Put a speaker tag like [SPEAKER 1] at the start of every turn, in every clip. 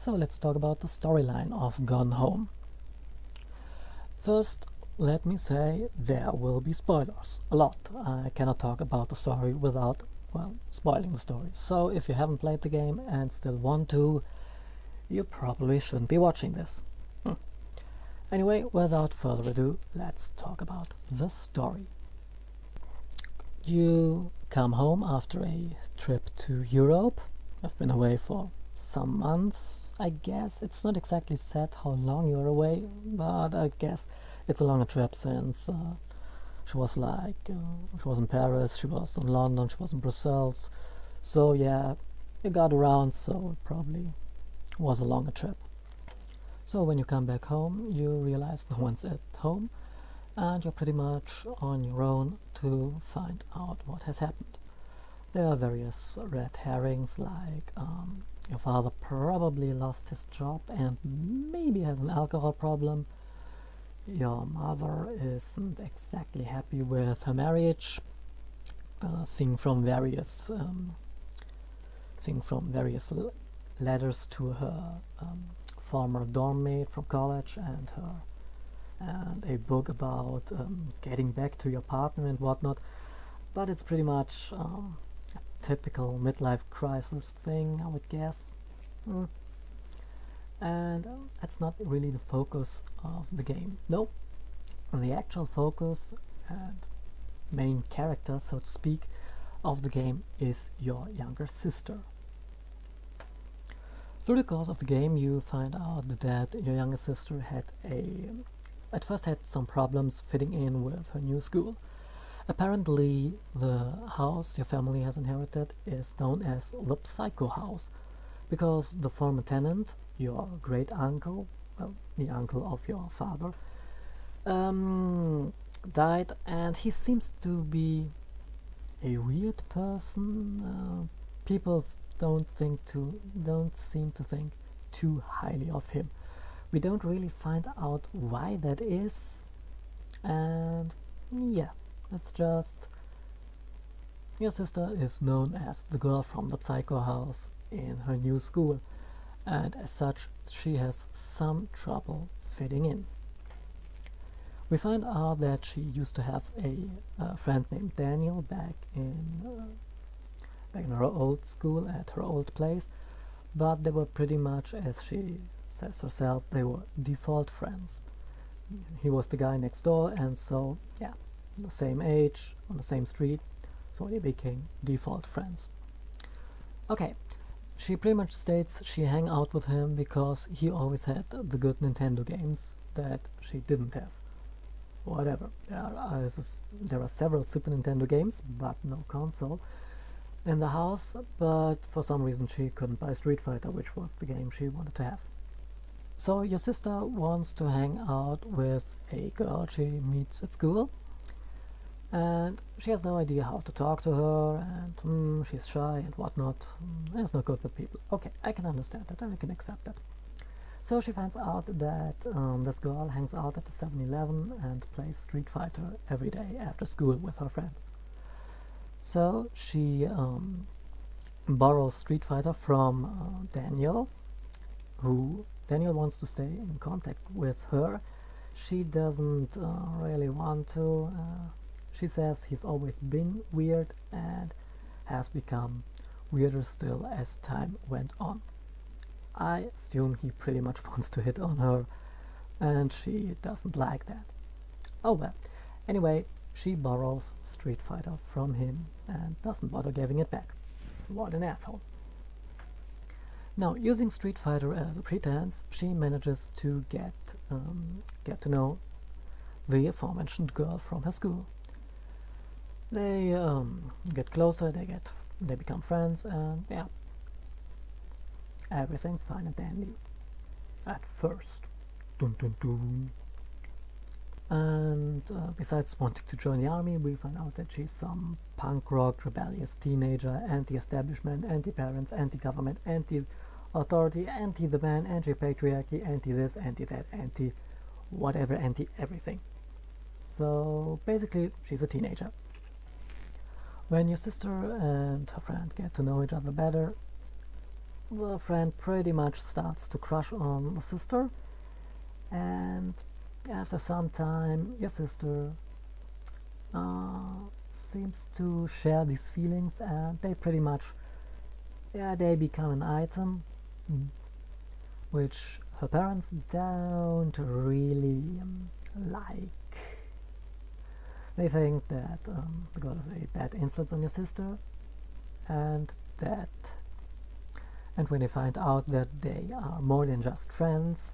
[SPEAKER 1] So let's talk about the storyline of Gone Home. First, let me say there will be spoilers. A lot. I cannot talk about the story without, spoiling the story. So if you haven't played the game and still want to, you probably shouldn't be watching this. Anyway, without further ado, let's talk about the story. You come home after a trip to Europe. I've been away for some months, I guess. It's not exactly said how long you're away, but I guess it's a longer trip since she was in Paris, she was in London, she was in Brussels. So yeah, you got around, so it probably was a longer trip. So when you come back home, you realize no one's at home, and you're pretty much on your own to find out what has happened. There are various red herrings, like your father probably lost his job and maybe has an alcohol problem. Your mother isn't exactly happy with her marriage, seeing from various letters to her former dorm mate from college and a book about getting back to your partner and whatnot. But it's pretty much typical midlife crisis thing, I would guess. And that's not really the focus of the game. No, the actual focus and main character, so to speak, of the game is your younger sister. Through the course of the game, you find out that your younger sister at first had some problems fitting in with her new school. Apparently, the house your family has inherited is known as the Psycho House, because the former tenant, your great uncle, the uncle of your father, died, and he seems to be a weird person. People don't seem to think too highly of him. We don't really find out why that is, and yeah. It's just your sister is known as the girl from the Psycho House in her new school, and as such she has some trouble fitting in. We find out that she used to have a friend named Daniel back in her old school at her old place, but they were pretty much, as she says herself, they were default friends. He was the guy next door, and so yeah, the same age, on the same street, so they became default friends. Okay, she pretty much states she hang out with him because he always had the good Nintendo games that she didn't have. Whatever, there are several Super Nintendo games, but no console in the house, but for some reason she couldn't buy Street Fighter, which was the game she wanted to have. So your sister wants to hang out with a girl she meets at school, and she has no idea how to talk to her, and she's shy and whatnot, and not good with people. Okay, I can understand that, I can accept that. So she finds out that this girl hangs out at the 7-Eleven and plays Street Fighter every day after school with her friends. So she borrows Street Fighter from Daniel, who Daniel wants to stay in contact with her. She doesn't really want to. She says he's always been weird and has become weirder still as time went on. I assume he pretty much wants to hit on her, and she doesn't like that. Oh well. Anyway, she borrows Street Fighter from him and doesn't bother giving it back. What an asshole. Now, using Street Fighter as a pretense, she manages to get to know the aforementioned girl from her school. They get closer, they become friends, and yeah, everything's fine and dandy at first. Dun, dun, dun. And besides wanting to join the army, we find out that she's some punk rock rebellious teenager, anti-establishment, anti-parents, anti-government, anti-authority, anti-the man, anti-patriarchy, anti-this, anti-that, anti-whatever, anti-everything. So basically, she's a teenager. When your sister and her friend get to know each other better, the friend pretty much starts to crush on the sister, and after some time your sister seems to share these feelings, and they pretty much, yeah, they become an item which her parents don't really like. They think that the girl is a bad influence on your sister, and when they find out that they are more than just friends,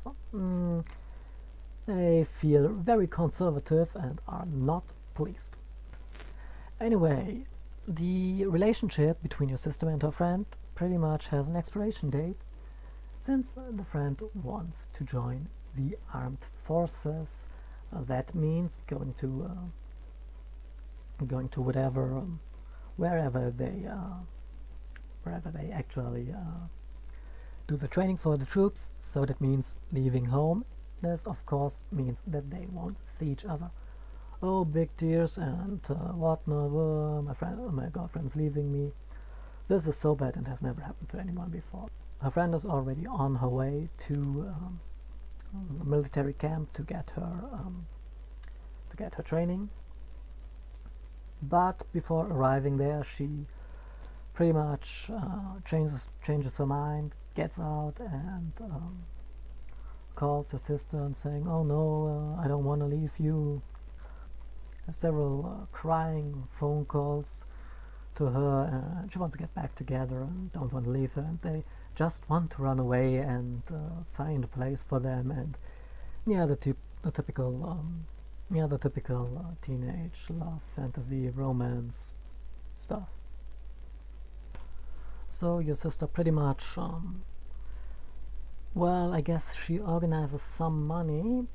[SPEAKER 1] they feel very conservative and are not pleased. Anyway, the relationship between your sister and her friend pretty much has an expiration date, since the friend wants to join the armed forces. That means going to whatever, wherever they actually do the training for the troops. So that means leaving home. This of course means that they won't see each other. Oh, big tears and whatnot. My girlfriend's leaving me. This is so bad and has never happened to anyone before. Her friend is already on her way to a military camp to get her training. But before arriving there, she pretty much changes her mind, gets out, and calls her sister and saying, "Oh no, I don't want to leave you." Several crying phone calls to her. She wants to get back together and don't want to leave her, and they just want to run away and find a place for them. And yeah, the typical teenage love, fantasy, romance stuff. So your sister pretty much, well, I guess she organizes some money,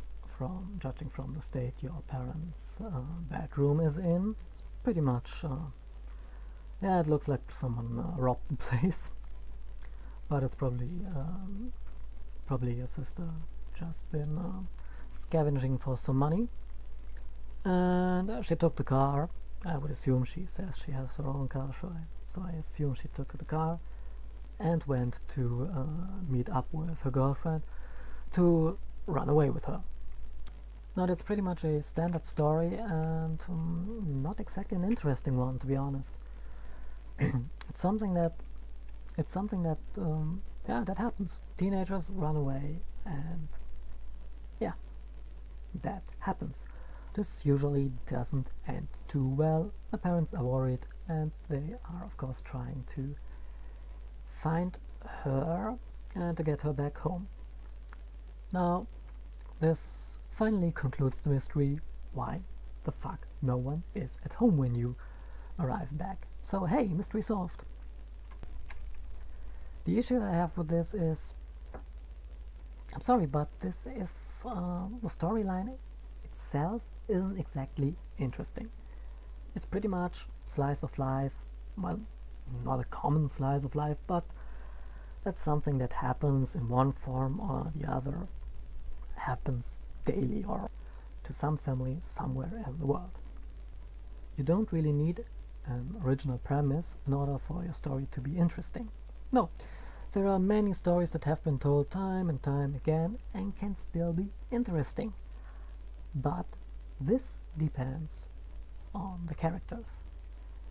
[SPEAKER 1] judging from the state your parents' bedroom is in. It's pretty much, yeah, it looks like someone robbed the place, but it's probably your sister just been scavenging for some money. And she took the car. I would assume she says she has her own car, so I assume she took the car and went to meet up with her girlfriend to run away with her. Now that's pretty much a standard story and not exactly an interesting one, to be honest. It's something that that happens. Teenagers run away, and yeah, that happens. This usually doesn't end too well. The parents are worried, and they are of course trying to find her and to get her back home. Now, this finally concludes the mystery. Why the fuck no one is at home when you arrive back? So hey, mystery solved. The issue I have with this is, I'm sorry, but this is the storyline itself isn't exactly interesting. It's pretty much slice of life. Well, not a common slice of life, but that's something that happens in one form or the other, happens daily or to some family somewhere in the world. You don't really need an original premise in order for your story to be interesting. No, there are many stories that have been told time and time again and can still be interesting. But this depends on the characters.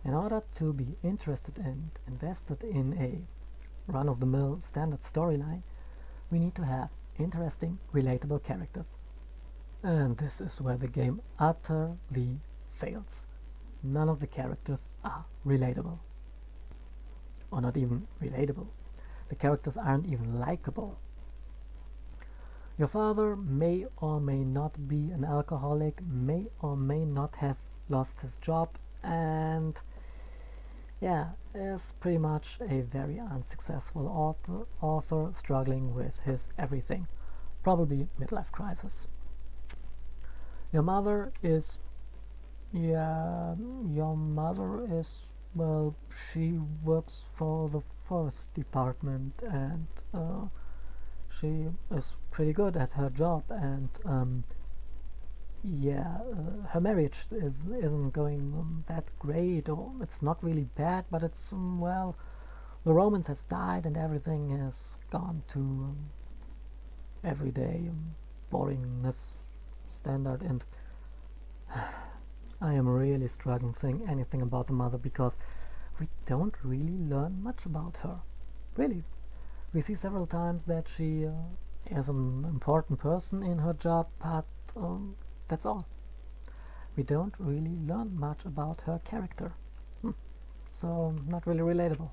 [SPEAKER 1] In order to be interested and invested in a run-of-the-mill standard storyline, we need to have interesting, relatable characters. And this is where the game utterly fails. None of the characters are relatable. Or not even relatable. The characters aren't even likable. Your father may or may not be an alcoholic, may or may not have lost his job, and yeah, is pretty much a very unsuccessful author struggling with his everything, probably midlife crisis. Your mother is, well, she works for the forest department, and she is pretty good at her job, and her marriage isn't going that great, or it's not really bad, but it's The romance has died and everything has gone to everyday boringness standard, and I am really struggling saying anything about the mother because we don't really learn much about her. Really, we see several times that she is an important person in her job, but that's all. We don't really learn much about her character. So, not really relatable.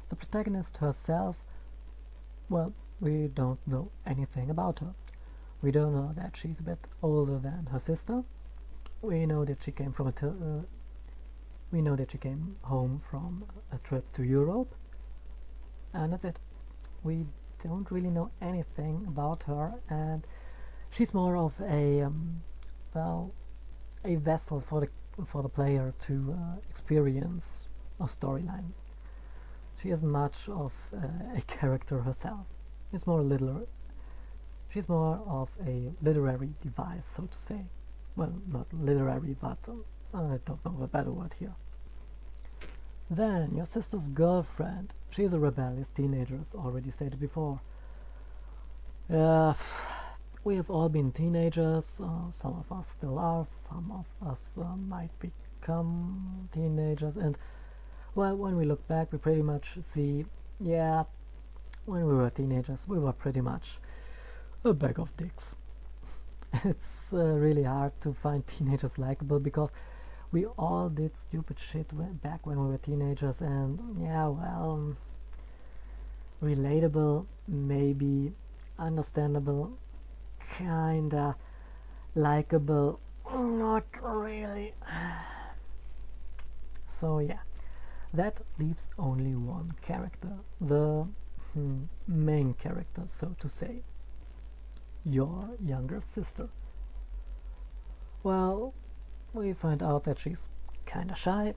[SPEAKER 1] The protagonist herself, well, we don't know anything about her. We don't know that she's a bit older than her sister. We know that she came from we know that she came home from a trip to Europe, and that's it. We don't really know anything about her, and she's more of a a vessel for the player to experience a storyline. She isn't much of a character herself. She's more of a literary device, so to say. Well, not literary, but I don't know a better word here. Then, your sister's girlfriend. She's a rebellious teenager, as already stated before. We have all been teenagers. Some of us still are. Some of us might become teenagers. And, well, when we look back, we pretty much see, yeah, when we were teenagers, we were pretty much a bag of dicks. It's really hard to find teenagers likable because we all did stupid shit back when we were teenagers, and yeah, well, relatable, maybe, understandable, kinda likable, not really. So yeah, that leaves only one character, the main character, so to say, your younger sister. Well, we find out that she's kinda shy,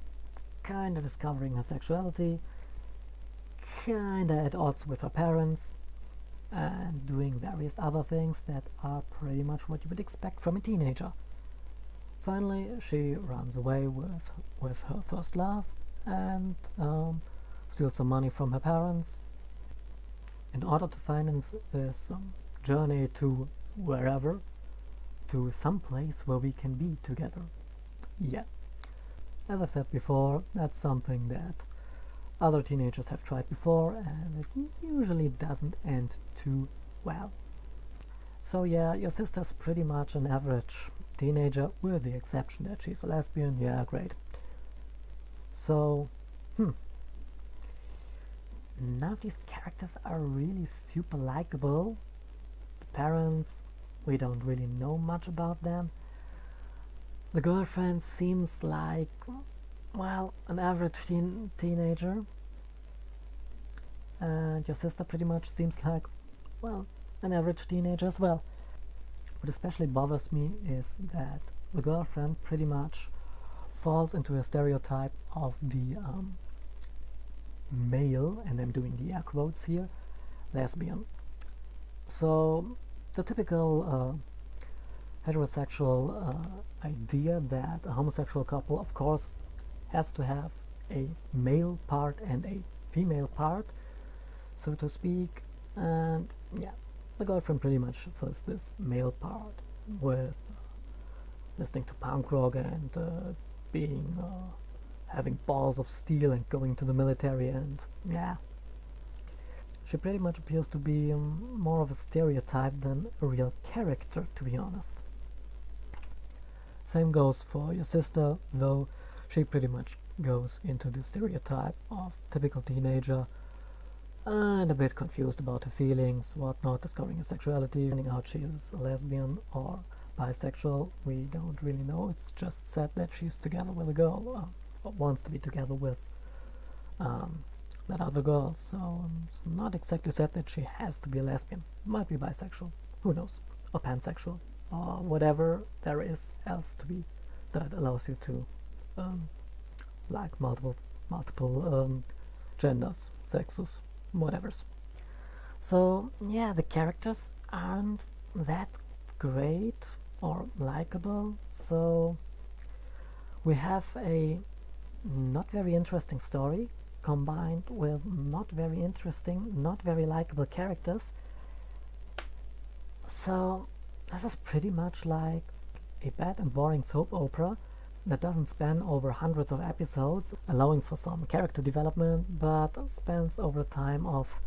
[SPEAKER 1] kinda discovering her sexuality, kinda at odds with her parents, and doing various other things that are pretty much what you would expect from a teenager. Finally, she runs away with her first love and steals some money from her parents in order to finance this journey to wherever, to some place where we can be together. Yeah, as I've said before, that's something that other teenagers have tried before, and it usually doesn't end too well. So yeah, your sister's pretty much an average teenager, with the exception that she's a lesbian. Yeah, great. So, none of these characters are really super likable. The parents, we don't really know much about them. The girlfriend seems like, well, an average teenager. And your sister pretty much seems like, well, an average teenager as well. What especially bothers me is that the girlfriend pretty much falls into a stereotype of the male, and I'm doing the air quotes here, lesbian. So the typical heterosexual idea that a homosexual couple, of course, has to have a male part and a female part, so to speak, and yeah, the girlfriend pretty much fills this male part with listening to punk rock and being having balls of steel and going to the military, and yeah, she pretty much appears to be more of a stereotype than a real character, to be honest. Same goes for your sister, though she pretty much goes into the stereotype of typical teenager and a bit confused about her feelings, whatnot, discovering her sexuality, finding out she is a lesbian or bisexual. We don't really know. It's just said that she's together with a girl, or wants to be together with that other girl. So it's not exactly said that she has to be a lesbian. Might be bisexual. Who knows? Or pansexual, or whatever there is else to be that allows you to like multiple genders, sexes, whatevers. So yeah, the characters aren't that great or likable, so we have a not very interesting story, combined with not very interesting, not very likable characters. So this is pretty much like a bad and boring soap opera that doesn't span over hundreds of episodes, allowing for some character development, but spans over a time of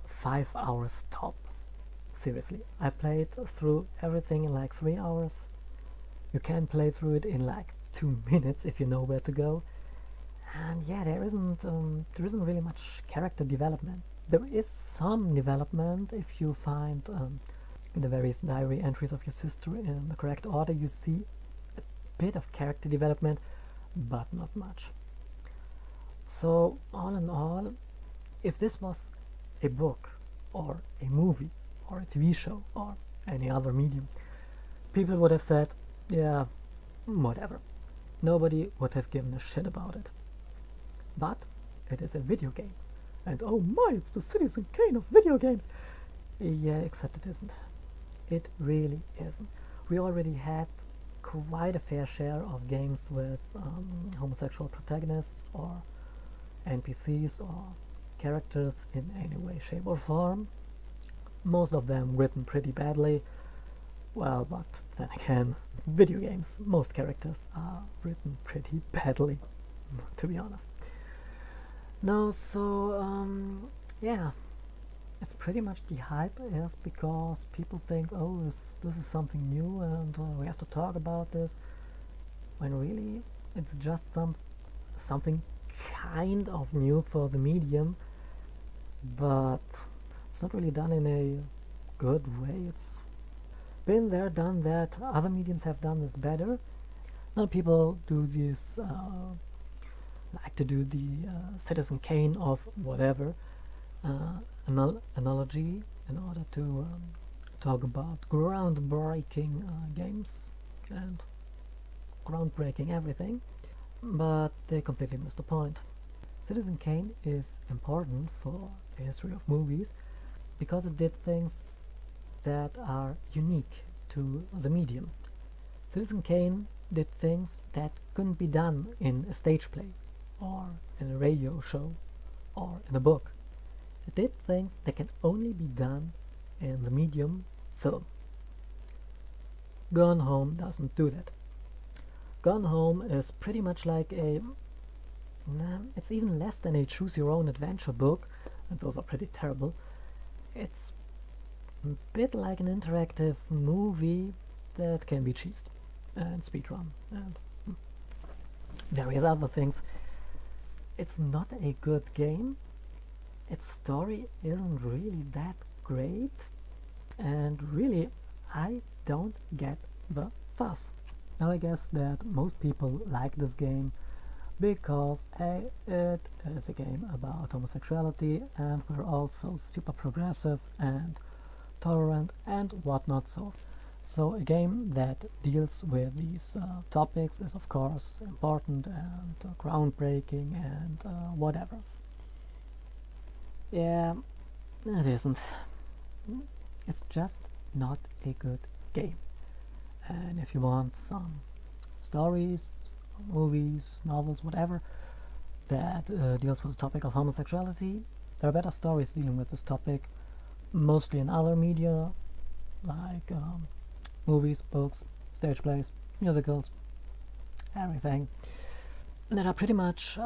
[SPEAKER 1] 5 hours tops. Seriously, I played through everything in like 3 hours. You can play through it in like 2 minutes if you know where to go. And yeah, there isn't really much character development. There is some development if you find the various diary entries of your sister in the correct order. You see a bit of character development, but not much. So all in all, if this was a book or a movie or a TV show or any other medium, people would have said, yeah, whatever. Nobody would have given a shit about it. But it is a video game. And oh my, it's the Citizen Kane of video games. Yeah, except it isn't. It really isn't. We already had quite a fair share of games with homosexual protagonists or NPCs or characters in any way, shape or form. Most of them written pretty badly. Well, but then again, video games, most characters are written pretty badly, to be honest. No, so yeah, it's pretty much the hype is because people think, oh, this is something new and we have to talk about this, when really it's just something kind of new for the medium, but it's not really done in a good way. It's been there, done that. Other mediums have done this better. Now people do this, like to do the Citizen Kane of whatever analogy in order to talk about groundbreaking games and groundbreaking everything, but they completely missed the point. Citizen Kane is important for the history of movies because it did things that are unique to the medium. Citizen Kane did things that couldn't be done in a stage play or in a radio show or in a book. It did things that can only be done in the medium film. Gone Home doesn't do that. Gone Home is pretty much like it's even less than a choose your own adventure book, and those are pretty terrible. It's a bit like an interactive movie that can be cheesed and speedrun and various other things. It's not a good game. Its story isn't really that great, and really I don't get the fuss. Now I guess that most people like this game because it is a game about homosexuality, and we're also super progressive and tolerant and whatnot. So a game that deals with these topics is of course important and groundbreaking and whatever. Yeah, it isn't. It's just not a good game. And if you want some stories, movies, novels, whatever, that deals with the topic of homosexuality, there are better stories dealing with this topic, mostly in other media, like movies, books, stage plays, musicals, everything, that are pretty much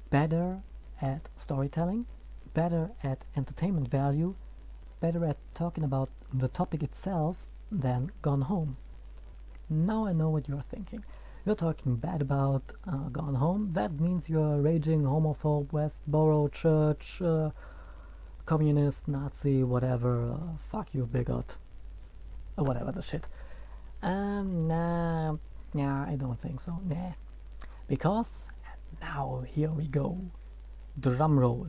[SPEAKER 1] better at storytelling, better at entertainment value, better at talking about the topic itself than Gone Home. Now I know what you're thinking. You're talking bad about Gone Home. That means you're a raging homophobe, Westboro church, communist, Nazi, whatever, fuck you, bigot, whatever the shit. Nah, I don't think so, nah. Because, now here we go, drum roll.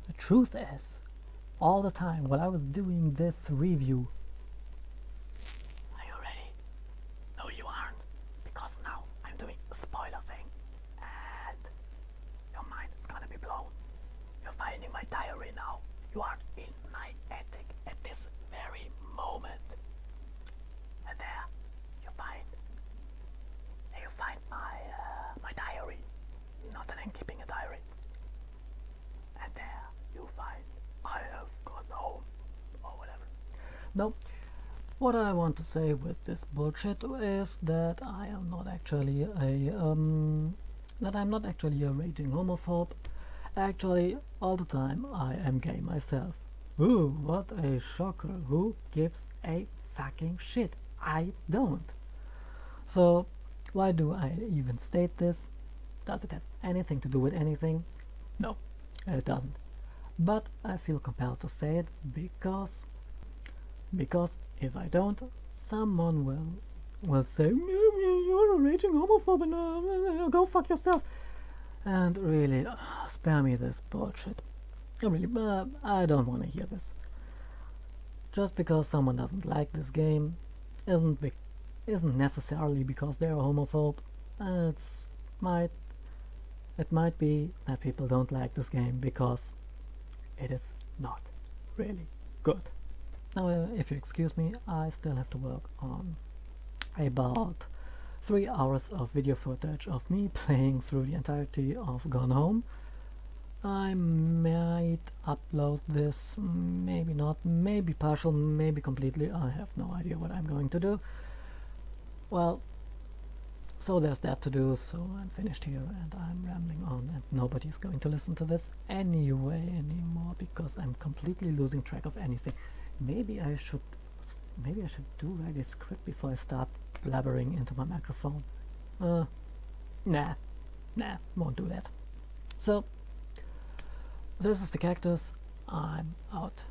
[SPEAKER 1] The truth is, all the time while I was doing this review, are you ready? No, you aren't, because now I'm doing a spoiler thing, and your mind is gonna be blown. You're finding my diary now. You are in my attic at this very moment, and there you find my diary. Not that I'm keeping a diary. No, what I want to say with this bullshit is that I am not actually a raging homophobe. Actually, all the time I am gay myself. Ooh, what a shocker. Who gives a fucking shit? I don't. So, why do I even state this? Does it have anything to do with anything? No, it doesn't. But I feel compelled to say it because if I don't, someone will say, you're a raging homophobe and go fuck yourself. And really, spare me this bullshit. I don't want to hear this. Just because someone doesn't like this game isn't necessarily because they're a homophobe. It's might it might be that people don't like this game because it is not really good. Now, if you excuse me, I still have to work on about 3 hours of video footage of me playing through the entirety of Gone Home. I might upload this, maybe not, maybe partial, maybe completely. I have no idea what I'm going to do. Well, so there's that to do, so I'm finished here and I'm rambling on, and nobody's going to listen to this anyway anymore because I'm completely losing track of anything. Maybe I should write a script before I start blabbering into my microphone. Nah, won't do that. So, this is the Cactus. I'm out.